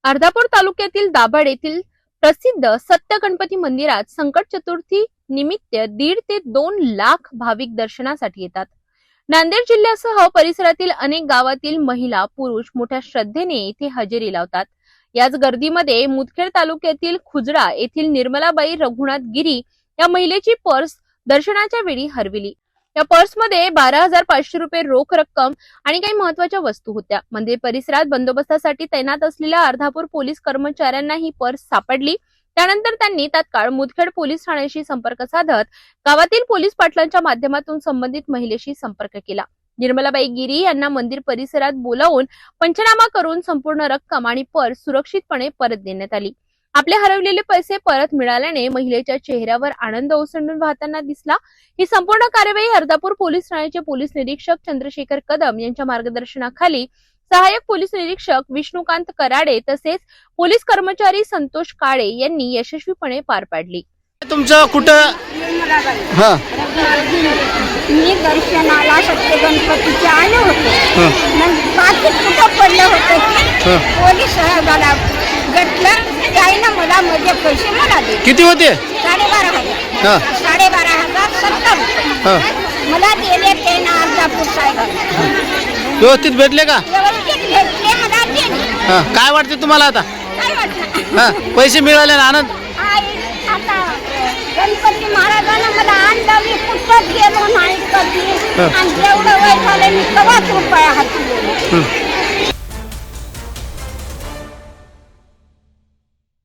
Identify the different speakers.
Speaker 1: अर्धापूर तालुक्यातील दाभाड येथील प्रसिद्ध सत्य गणपती मंदिरात संकट चतुर्थी निमित्त 1.5 ते 2 लाख भाविक दर्शनासाठी येतात। नांदेड जिल्ह्यासह परिसरातील अनेक गावातील महिला पुरुष मोठ्या श्रद्धेने येथे हजेरी लावतात। याच गर्दीमध्ये मुदखेड तालुक्यातील खुजरा येथील निर्मलाबाई रघुनाथ गिरी या महिलेची पर्स दर्शनाच्या वेळी हरविली। या पर्समध्ये 12,500 रुपये रोख रक्कम आणि काही महत्त्वाच्या वस्तू होत्या। मंदिर परिसरात बंदोबस्तासाठी तैनात असलेल्या अर्धापूर पोलीस कर्मचाऱ्यांना ही पर्स सापडली। त्यानंतर त्यांनी तात्काळ मुदखेड पोलीस ठाण्याशी संपर्क साधत गावातील पोलीस पाटलांच्या माध्यमातून संबंधित महिलेशी संपर्क केला। निर्मलाबाई गिरी यांना मंदिर परिसरात बोलावून पंचनामा करून संपूर्ण रक्कम आणि पर्स सुरक्षितपणे परत देण्यात आली। आपले हरवलेले पैसे परत मिळाल्याने महिलेच्या चेहऱ्यावर आनंद ओसंडून वाहताना दिसला। ही संपूर्ण कार्यवाही अर्धापूर पोलीस ठाण्याचे पोलीस निरीक्षक चंद्रशेखर कदम यांच्या मार्गदर्शनाखाली सहाय्यक पोलीस निरीक्षक विष्णुकांत कराडे तसेच पोलीस कर्मचारी संतोष काळे यांनी यशस्वीपणे पार पाडली।
Speaker 2: तुमचं कुठं
Speaker 3: मी दर्शनाला सत्य गणपतीचे आले होते। पाकिट कुठं पडलं होतं पोलीस साहेबाला घेतलं, त्याने मला माझे पैसे मला दिले।
Speaker 2: किती होते?
Speaker 3: 12,500 12,070 मला दिले ते ना अर्धापूर साहेबांना।
Speaker 2: व्यवस्थित भेटले का?
Speaker 3: व्यवस्थित भेटले, मला दिले।
Speaker 2: काय वाटते तुम्हाला आता?
Speaker 3: काय वाटलं?
Speaker 2: पैसे मिळाले ना आनंद?
Speaker 3: आता गणपती महाराजांना मला आणलं, मी कुठं गेलो नाही कधी, आणि जेवढं वय झालं मी कवाच रुपया हाती गेलो।